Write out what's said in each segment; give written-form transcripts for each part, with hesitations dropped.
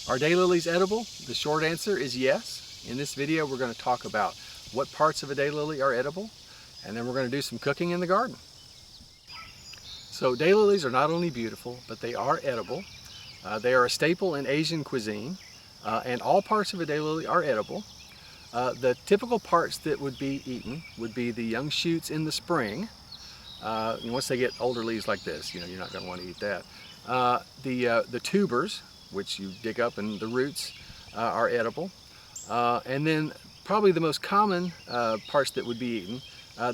Are daylilies edible? The short answer is yes. In this video we're going to talk about what parts of a daylily are edible, and then we're going to do some cooking in the garden. So daylilies are not only beautiful, but they are edible. They are a staple in Asian cuisine, and all parts of a daylily are edible. The typical parts that would be eaten would be the young shoots in the spring. Once they get older leaves like this, you're not going to want to eat that. The tubers, which you dig up, and the roots are edible. And then probably the most common parts that would be eaten,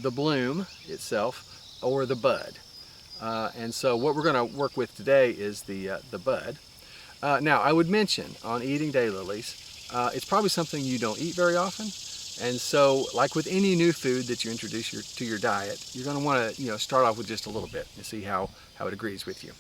the bloom itself or the bud. And so what we're going to work with today is the bud. Now I would mention on eating daylilies, it's probably something you don't eat very often. And so, like with any new food that you introduce to your diet, you're going to want to start off with just a little bit and see how it agrees with you.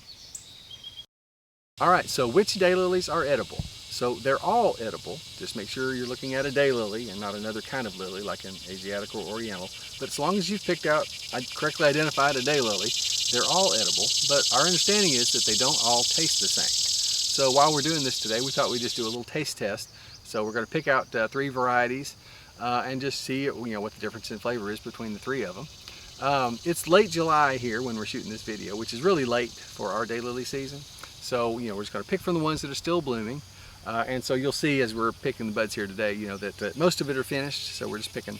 All right, so which daylilies are edible? So they're all edible. Just make sure you're looking at a daylily and not another kind of lily like an Asiatic or Oriental. But as long as you've picked out, correctly identified a daylily, they're all edible. But our understanding is that they don't all taste the same. So while we're doing this today, we thought we'd just do a little taste test. So we're going to pick out 3 varieties and just see what the difference in flavor is between the 3 of them. It's late July here when we're shooting this video, which is really late for our daylily season. So we're just going to pick from the ones that are still blooming, and so you'll see as we're picking the buds here today, that most of it are finished. So we're just picking,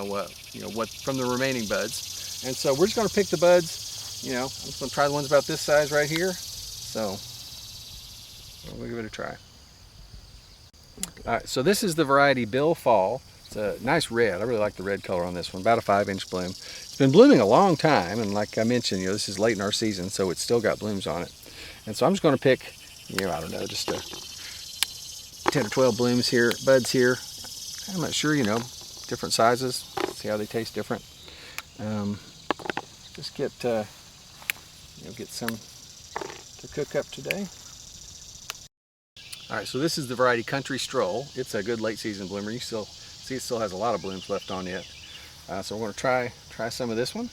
what from the remaining buds, and so we're just going to pick the buds. I'm just going to try the ones about this size right here. So we'll give it a try. All right, so this is the variety Bill Fall. It's a nice red. I really like the red color on this one. About a 5-inch bloom. It's been blooming a long time, and like I mentioned, this is late in our season, so it's still got blooms on it. And so I'm just going to pick, I don't know, just 10 or 12 blooms here, buds here. I'm not sure, different sizes. See how they taste different. Just get some to cook up today. All right, so this is the variety Country Stroll. It's a good late season bloomer. You still see it still has a lot of blooms left on it. So we're going to try some of this one.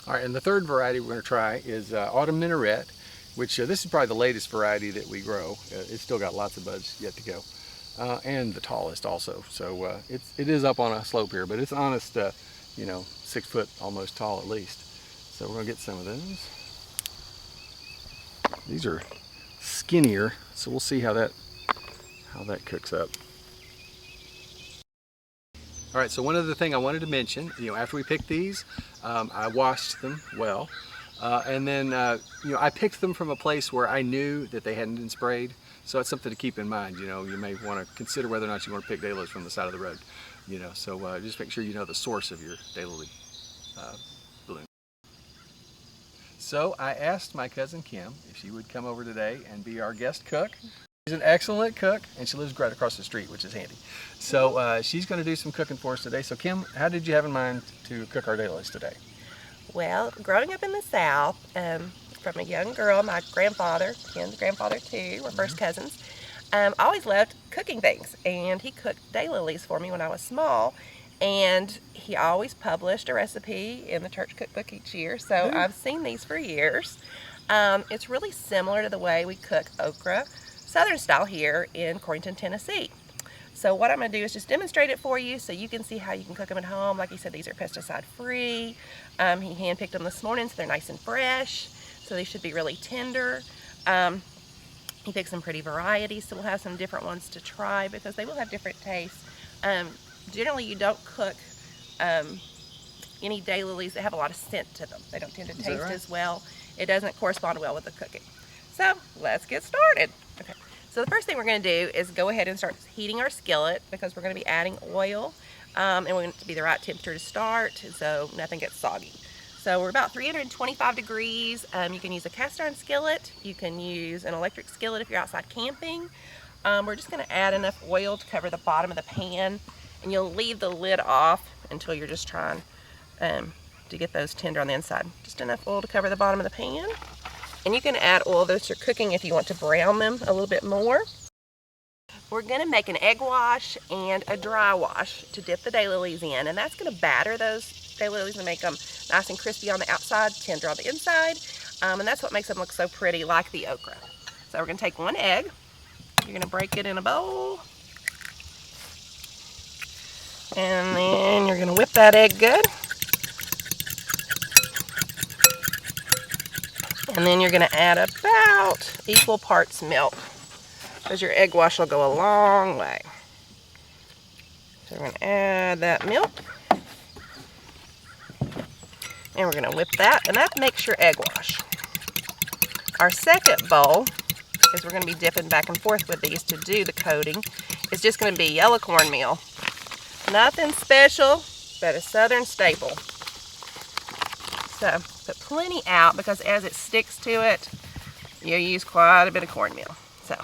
All right, and the third variety we're going to try is Autumn Minaret, which this is probably the latest variety that we grow. It's still got lots of buds yet to go, and the tallest also. So it is up on a slope here, but it's honest, 6 foot almost tall at least. So we're going to get some of those. These are skinnier, so we'll see how that cooks up. All right, so one other thing I wanted to mention, after we picked these, I washed them well, and then I picked them from a place where I knew that they hadn't been sprayed. So it's something to keep in mind. You may want to consider whether or not you want to pick daylilies from the side of the road. So just make sure you know the source of your daylily bloom. So I asked my cousin Kim if she would come over today and be our guest cook. She's an excellent cook, and she lives right across the street, which is handy. So she's going to do some cooking for us today. So Kim, how did you have in mind to cook our daylilies today? Well, growing up in the South, from a young girl, my grandfather, Kim's grandfather too, we're first cousins, I always loved cooking things, and he cooked daylilies for me when I was small, and he always published a recipe in the church cookbook each year, so I've seen these for years. It's really similar to the way we cook okra, Southern style here in Corrington, Tennessee. So what I'm going to do is just demonstrate it for you so you can see how you can cook them at home. Like he said, these are pesticide free. He hand-picked them this morning, so they're nice and fresh. So they should be really tender. He picked some pretty varieties, so we'll have some different ones to try because they will have different tastes. Generally, you don't cook any daylilies that have a lot of scent to them. They don't tend to taste as well. It doesn't correspond well with the cooking. So let's get started. Okay. So the first thing we're going to do is go ahead and start heating our skillet because we're going to be adding oil, and we want it to be the right temperature to start so nothing gets soggy. So we're about 325 degrees. You can use a cast iron skillet. You can use an electric skillet if you're outside camping. We're just going to add enough oil to cover the bottom of the pan, and you'll leave the lid off until you're just trying to get those tender on the inside. Just enough oil to cover the bottom of the pan. And you can add oil that you're cooking if you want to brown them a little bit more. we're going to make an egg wash and a dry wash to dip the daylilies in, and that's going to batter those daylilies and make them nice and crispy on the outside, tender on the inside, and that's what makes them look so pretty like the okra. So we're going to take one egg, you're going to break it in a bowl, and then you're going to whip that egg good. And then you're going to add about equal parts milk, because your egg wash will go a long way. So we're going to add that milk. And we're going to whip that, and that makes your egg wash. Our second bowl, because we're going to be dipping back and forth with these to do the coating, is just going to be yellow cornmeal. Nothing special, but a southern staple. So put plenty out, because as it sticks to it, you'll use quite a bit of cornmeal. So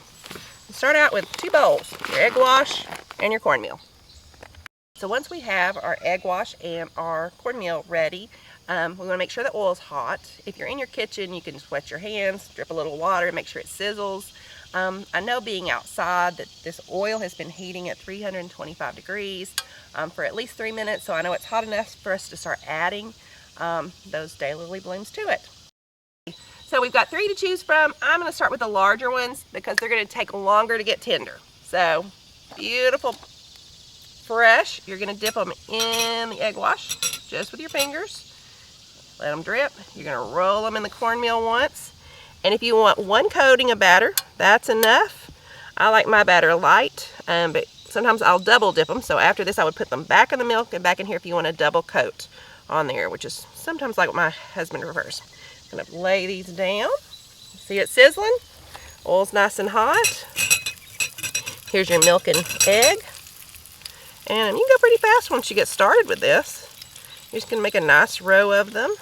start out with 2 bowls, your egg wash and your cornmeal. So once we have our egg wash and our cornmeal ready, we want to make sure the oil's hot. If you're in your kitchen, you can just wet your hands, drip a little water, and make sure it sizzles. I know being outside that this oil has been heating at 325 degrees for at least 3 minutes, so I know it's hot enough for us to start adding those daylily blooms to it. So we've got 3 to choose from. I'm going to start with the larger ones because they're going to take longer to get tender. So beautiful, fresh. You're going to dip them in the egg wash just with your fingers. Let them drip. You're going to roll them in the cornmeal once. And if you want 1 coating of batter, that's enough. I like my batter light, but sometimes I'll double dip them. So after this, I would put them back in the milk and back in here if you want a double coat on there, which is sometimes like what my husband prefers. I'm going to lay these down. See it sizzling? Oil's nice and hot. Here's your milk and egg. And you can go pretty fast once you get started with this. You're just going to make a nice row of them.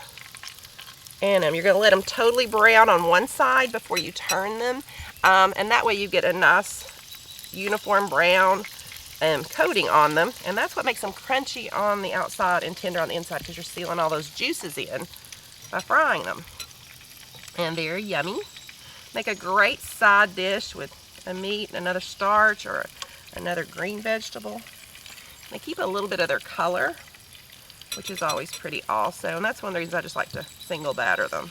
And you're going to let them totally brown on one side before you turn them. And that way you get a nice uniform brown coating on them. And that's what makes them crunchy on the outside and tender on the inside, because you're sealing all those juices in by frying them. And they're yummy. Make a great side dish with a meat, another starch, or another green vegetable. They keep a little bit of their color, which is always pretty also. And that's one of the reasons I just like to single batter them.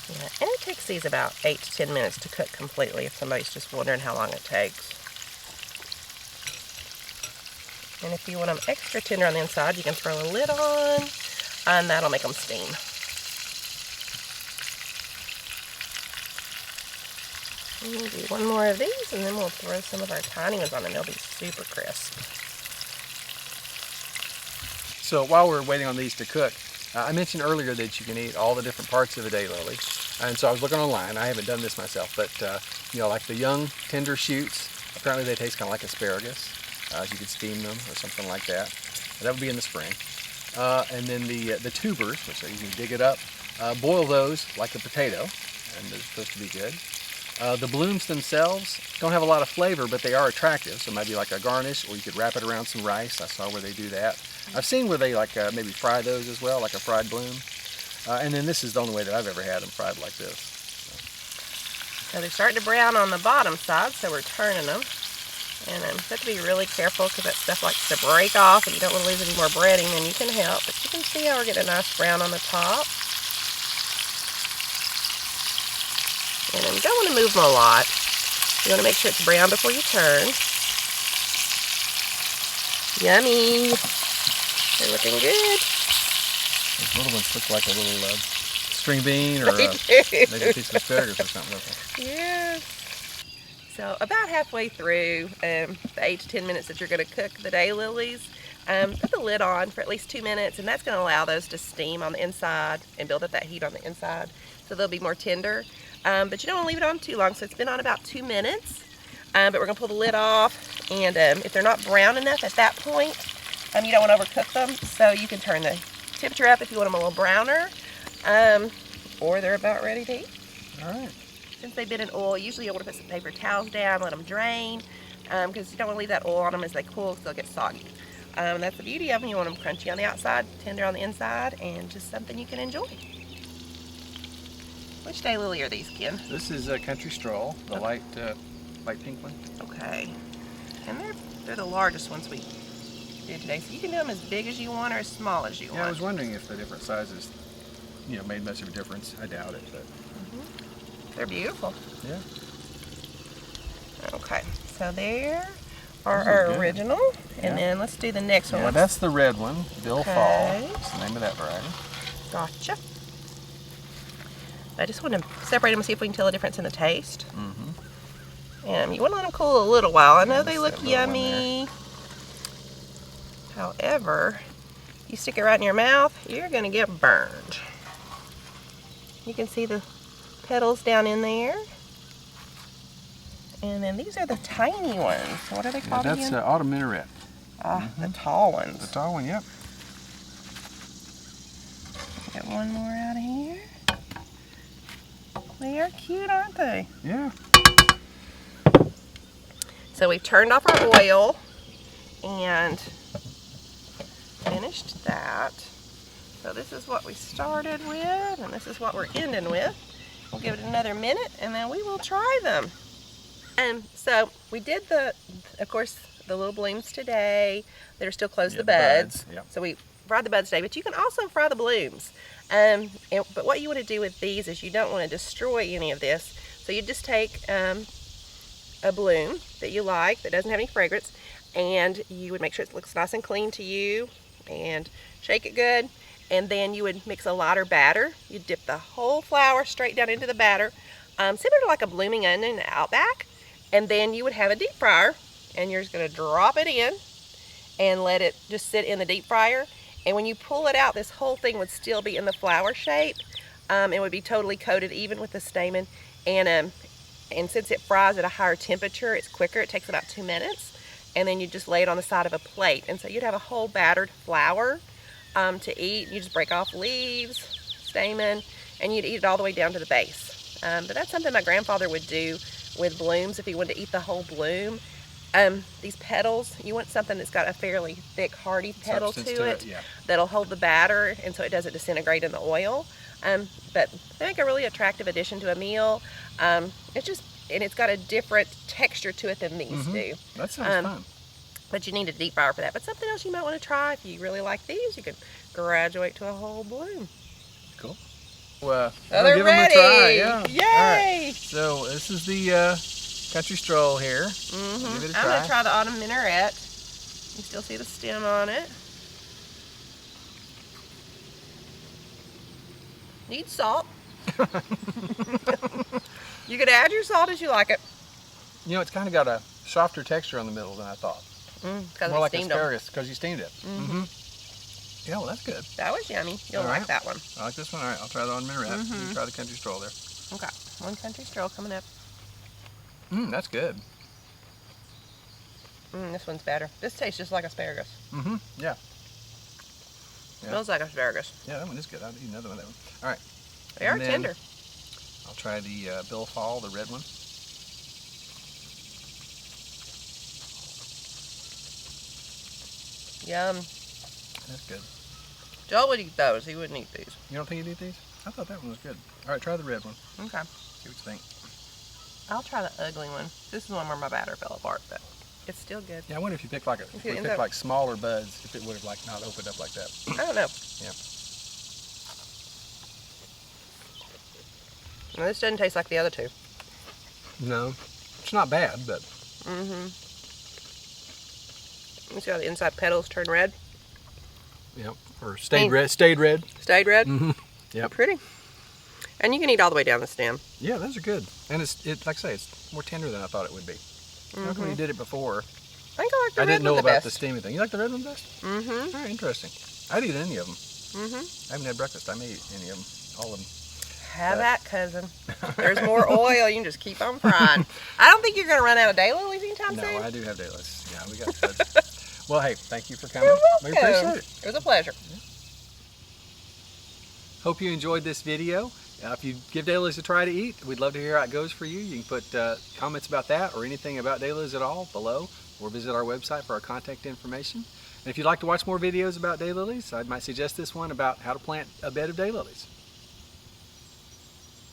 Yeah, and it takes these about 8 to 10 minutes to cook completely if somebody's just wondering how long it takes. And if you want them extra tender on the inside, you can throw a lid on, and that'll make them steam. We'll do 1 more of these, and then we'll throw some of our tiny ones on, and they'll be super crisp. So while we're waiting on these to cook, I mentioned earlier that you can eat all the different parts of a daylily. And so I was looking online. I haven't done this myself, but you know, like the young tender shoots, apparently they taste kind of like asparagus. You could steam them or something like that. That would be in the spring. And then the tubers, so you can dig it up, boil those like a potato, and they're supposed to be good. The blooms themselves don't have a lot of flavor, but they are attractive, so maybe like a garnish, or you could wrap it around some rice. I saw where they do that. I've seen where they like maybe fry those as well, like a fried bloom. And then this is the only way that I've ever had them fried like this. So they're starting to brown on the bottom side, so we're turning them. And you have to be really careful, because that stuff likes to break off, and you don't want to lose any more breading, and you can help. But you can see how we're getting a nice brown on the top. And you don't want to move them a lot. You want to make sure it's brown before you turn. Yummy! They're looking good. Those little ones look like a little string bean, or maybe a piece of asparagus or something. Yeah. So about halfway through the 8 to 10 minutes that you're going to cook the daylilies, put the lid on for at least 2 minutes, and that's going to allow those to steam on the inside and build up that heat on the inside, so they'll be more tender. But you don't want to leave it on too long, so it's been on about 2 minutes. But we're going to pull the lid off, and if they're not brown enough at that point, you don't want to overcook them, so you can turn the temperature up if you want them a little browner, or they're about ready to eat. All right. Since they've been in oil, usually you want to put some paper towels down, let them drain, because you don't want to leave that oil on them as they cool, because they'll get soggy. That's the beauty of them. You want them crunchy on the outside, tender on the inside, and just something you can enjoy. Which daylily are these, Ken? This is a country stroll, the light pink one. Okay. And they're the largest ones we did today. So you can do them as big as you want or as small as you want. Yeah, I was wondering if the different sizes, made much of a difference. I doubt it, but. They're beautiful. Yeah. Okay, so there are our original. And then let's do the next one. Yeah, that's the red one, Bill Fall. Okay. That's the name of that variety. Gotcha. I just want to separate them and see if we can tell a difference in the taste. And you want to let them cool a little while. I know they look yummy. However, you stick it right in your mouth, you're going to get burned. You can see the petals down in there. And then these are the tiny ones. What are they called again? That's autumn minaret. The tall ones. The tall one, yep. Get one more out of here. They are cute, aren't they? Yeah. So we've turned off our oil and finished that. So this is what we started with, and this is what we're ending with. We'll give it another minute, and then we will try them. And so we did of course, the little blooms today. They're still closed to the buds. Yep. So we fried the buds today, but you can also fry the blooms. But what you want to do with these is you don't want to destroy any of this. So you just take a bloom that you like, that doesn't have any fragrance, and you would make sure it looks nice and clean to you, and shake it good. And then you would mix a lighter batter. You dip the whole flour straight down into the batter, similar to like a blooming onion Outback. And then you would have a deep fryer, and you're just going to drop it in and let it just sit in the deep fryer. And when you pull it out, this whole thing would still be in the flower shape. It would be totally coated even with the stamen. And since it fries at a higher temperature, it's quicker. It takes about 2 minutes. And then you just lay it on the side of a plate. And so you'd have a whole battered flower to eat. You just break off leaves, stamen, and you'd eat it all the way down to the base. But that's something my grandfather would do with blooms if he wanted to eat the whole bloom. These petals, you want something that's got a fairly thick, hardy petal to it, that'll hold the batter, and so it doesn't disintegrate in the oil. But they make a really attractive addition to a meal. It's got a different texture to it than these do. That sounds fun. But you need a deep fryer for that. But something else you might want to try if you really like these, you can graduate to a whole bloom. Cool. Well, they're give ready. them a try. Yeah. Yay! All right. So this is the country stroll here. Give it a try. I'm going to try the autumn minaret. You still see the stem on it. Need salt. You could add your salt as you like it. It's kind of got a softer texture on the middle than I thought. More like asparagus because you steamed it. Yeah, well, that's good. That was yummy. You'll like that one. I like this one. All right, I'll try the autumn minaret. You try the country stroll there. Okay, one country stroll coming up. That's good. This one's better. This tastes just like asparagus. Yeah. Smells like asparagus. Yeah, that one is good. I'll eat another one of that one. All right. They are tender. I'll try the Bill Fall, the red one. Yum. That's good. Joel would eat those. He wouldn't eat these. You don't think you'd eat these? I thought that one was good. All right, try the red one. Okay. See what you think. I'll try the ugly one. This is the one where my batter fell apart, but it's still good. Yeah, I wonder if you picked like smaller buds, if it would have like not opened up like that. I don't know. Yeah. Now, this doesn't taste like the other two. No, it's not bad, but. You see how the inside petals turn red? Yep. Or stayed red. Stayed red. Stayed red? Yep. Pretty. And you can eat all the way down the stem. Yeah, those are good. And it's like I say, it's more tender than I thought it would be. How come you did it before? I think I like the red one the best. I didn't know about the steaming thing. You like the red one best? All Mm-hmm. right, interesting. I'd eat any of them. Mm-hmm. I haven't had breakfast. I may eat any of them. All of them. Have that, cousin. There's more oil. You can just keep on frying. I don't think you're going to run out of daylilies anytime soon. No, I do have daylilies. Yeah, we got Well, hey, thank you for coming. You're welcome. We appreciate it. It was a pleasure. Yeah. Hope you enjoyed this video. If you give daylilies a try to eat, we'd love to hear how it goes for you. You can put comments about that or anything about daylilies at all below, or visit our website for our contact information. And if you'd like to watch more videos about daylilies, I might suggest this one about how to plant a bed of daylilies.